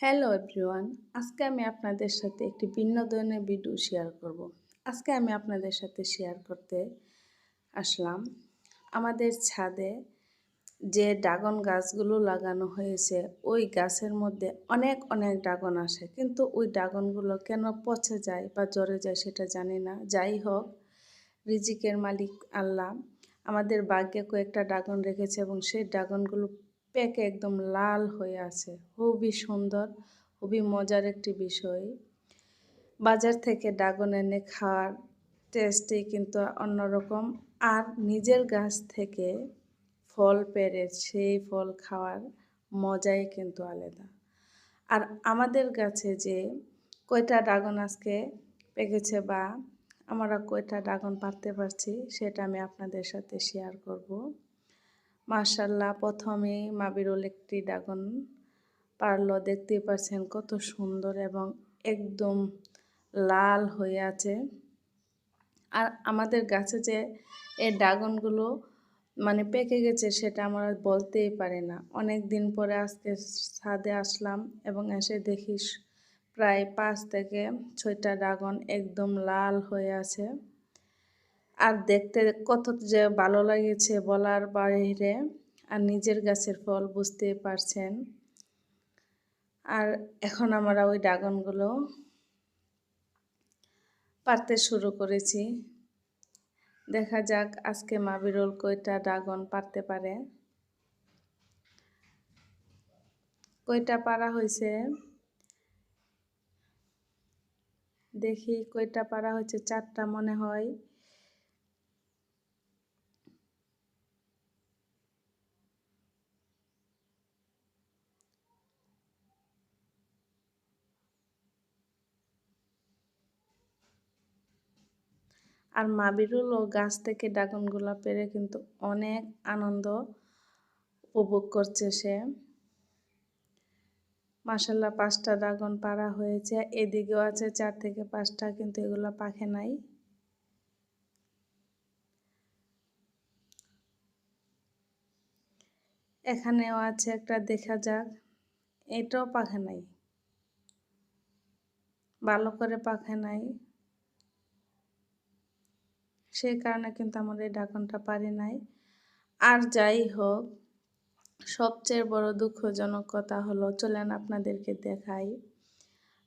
Hello everyone, আজকে আমি আপনাদের সাথে একটি বিনোদনের ভিডিও শেয়ার করব। আজকে আমি আপনাদের সাথে শেয়ার করতে আসলাম আমাদের ছাদে যে ড্রাগন গাছগুলো লাগানো হয়েছে। ওই গাছের মধ্যে অনেক অনেক ড্রাগন আসে, কিন্তু ওই ড্রাগনগুলো কেন পচে যায় বা জ্বরে যায় সেটা জানি না। যাই হোক, রিজিকের মালিক আল্লাহ আমাদের ভাগ্যে কয়েকটা ড্রাগন রেখেছে এবং সেই ড্রাগনগুলো পেকে একদম লাল হয়ে আছে। খুবই সুন্দর, খুবই মজার একটি বিষয়। বাজার থেকে ড্রাগন এনে খাওয়ার টেস্টই কিন্তু অন্যরকম, আর নিজের গাছ থেকে ফল পেড়ে সেই ফল খাওয়ার মজাই কিন্তু আলাদা। আর আমাদের গাছে যে কয়টা ড্রাগন আজকে পেকেছে বা আমরা কয়টা ড্রাগন পারতে পারছি সেটা আমি আপনাদের সাথে শেয়ার করব। মাশাআল্লাহ, প্রথমেই মাবিরুল একটি ড্রাগন পারলো। দেখতেই পাচ্ছেন কত সুন্দর এবং একদম লাল হয়ে আছে। আর আমাদের গাছে যে এই ড্রাগনগুলো পেকে গেছে সেটা আমরা বলতেই পারি না। অনেক দিন পরে আজকে ছাদে আসলাম এবং এসে দেখি প্রায় 5 থেকে 6টা ড্রাগন একদম লাল হয়ে আছে। আর দেখতে কত যে ভালো লাগেছে বলার বাইরে। আর নিজের গাছের ফল বুঝতেই পারছেন। আর এখন আমরা ওই ড্রাগনগুলো পারতে শুরু করেছি। দেখা যাক আজকে মাবিরুল কয়টা ড্রাগন পারতে পারে। কয়টা পারা হয়েছে দেখি, কয়টা পারা হয়েছে, 4টা মনে হয়। আর মাবিরুল ও গাছ থেকে ড্রাগনগুলো পেরে কিন্তু অনেক আনন্দ উপভোগ করছে সে। মাশাআল্লাহ, 5টা ড্রাগন পারা হয়েছে। এদিকেও আছে 4 থেকে 5টা, কিন্তু এগুলো পাকে নাই। এখানেও আছে একটা, দেখা যাক। এটাও পাকে নাই, ভালো করে পাকে নাই, সেই কারণে কিন্তু আমাদের এই ড্রাগনটা পারি নাই। আর যাই হোক, সবচেয়ে বড় দুঃখজনক কথা হলো, চলেন আপনাদেরকে দেখাই।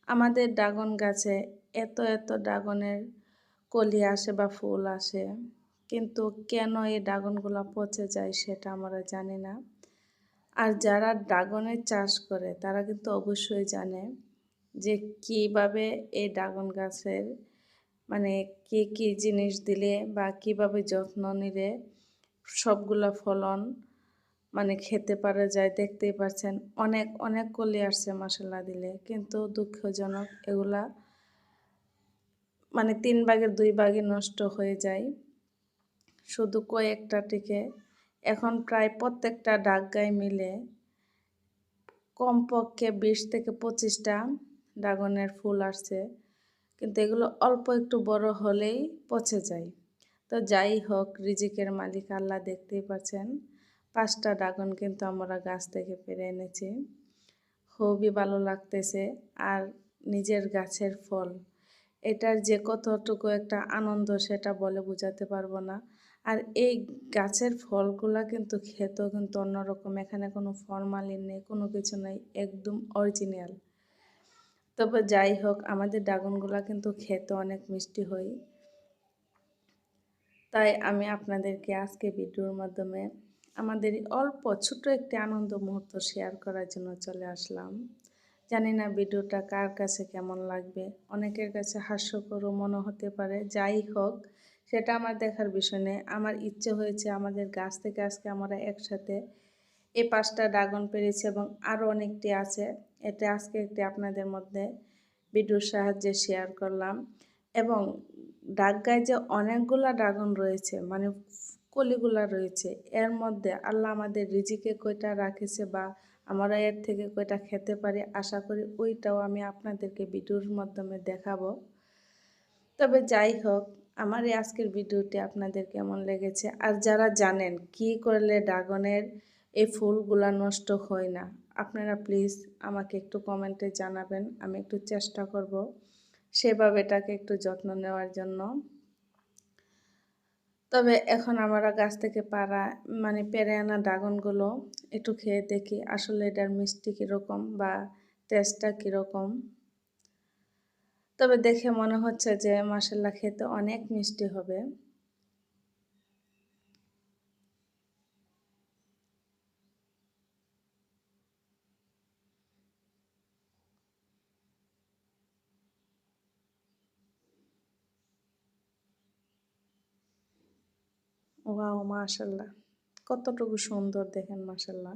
আমাদের ড্রাগন গাছে এত এত ড্রাগনের কলি আসে বা ফুল আসে, কিন্তু কেন এই ড্রাগনগুলো পচে যায় সেটা আমরা জানি না। আর যারা ড্রাগনের চাষ করে তারা কিন্তু অবশ্যই জানে যে কিভাবে এই ড্রাগন গাছের কি কি জিনিস দিলে বা কিভাবে যত্ন নিলে সবগুলা ফলন খেতে পারা যায়। দেখতেই পাচ্ছেন অনেক অনেক কলি আসছে মশলা দিলে, কিন্তু দুঃখজনক এগুলা 3 ভাগের 2 ভাগই নষ্ট হয়ে যায়, শুধু কয়েকটা টিকে। এখন প্রায় প্রত্যেকটা ডাগগায় মিলে কমপক্ষে 20 থেকে 25টা ড্রাগনের ফুল আসছে, কিন্তু এগুলো অল্প একটু বড় হলেই পচে যায়। তো যাই হোক, রিজিকের মালিক আল্লাহ। দেখতেই পাচ্ছেন 5টা ড্রাগন কিন্তু আমরা গাছ থেকে পেরে এনেছি। খুবই ভালো লাগতেছে। আর নিজের গাছের ফল, এটার যে কতটুকু একটা আনন্দ সেটা বলে বোঝাতে পারবো না। আর এই গাছের ফলগুলা কিন্তু খেতেও কিন্তু অন্যরকম। এখানে কোনো ফরমালিন নেই, কোনো কিছু নেই, একদম অরিজিনাল। তবে যাই হোক, আমাদের ড্রাগনগুলা কিন্তু খেতে অনেক মিষ্টি হয়। তাই আমি আপনাদেরকে আজকে ভিডিওর মাধ্যমে আমাদের অল্প ছোট একটি আনন্দ মুহূর্ত শেয়ার করার জন্য চলে আসলাম। জানি না ভিডিওটা কার কাছে কেমন লাগবে, অনেকের কাছে হাস্যকরও মনে হতে পারে। যাই হোক, সেটা আমার দেখার বিষয় নেই। আমার ইচ্ছে হয়েছে আমাদের গাছ থেকে আজকে আমরা একসাথে এই 5টা ড্রাগন পেরেছি এবং আরও অনেকটি আছে। এটা আজকে একটি আপনাদের মধ্যে ভিডিওর সাহায্যে শেয়ার করলাম। এবং ডাগগায় যে অনেকগুলা ড্রাগন রয়েছে, কলিগুলা রয়েছে, এর মধ্যে আল্লাহ আমাদের রিজিকে কয়টা রাখেছে বা আমরা এর থেকে কয়টা খেতে পারি, আশা করি ওইটাও আমি আপনাদেরকে ভিডিওর মাধ্যমে দেখাবো। তবে যাই হোক, আমার এই আজকের ভিডিওটি আপনাদের কেমন লেগেছে, আর যারা জানেন কি করলে ড্রাগনের এই ফুলগুলা নষ্ট হয় না, আপনারা প্লিজ আমাকে একটু কমেন্টে জানাবেন। আমি একটু চেষ্টা করব সেভাবে এটাকে একটু যত্ন নেওয়ার জন্য। তবে এখন আমরা গাছ থেকে পেড়ে আনা ড্রাগনগুলো একটু খেয়ে দেখি আসলে এটার মিষ্টি কীরকম বা টেস্টটা কীরকম। তবে দেখে মনে হচ্ছে যে মাশাআল্লাহ খেতে অনেক মিষ্টি হবে। ওয়াও! মাশাআল্লাহ কতটুকু সুন্দর দেখেন মাশাআল্লাহ।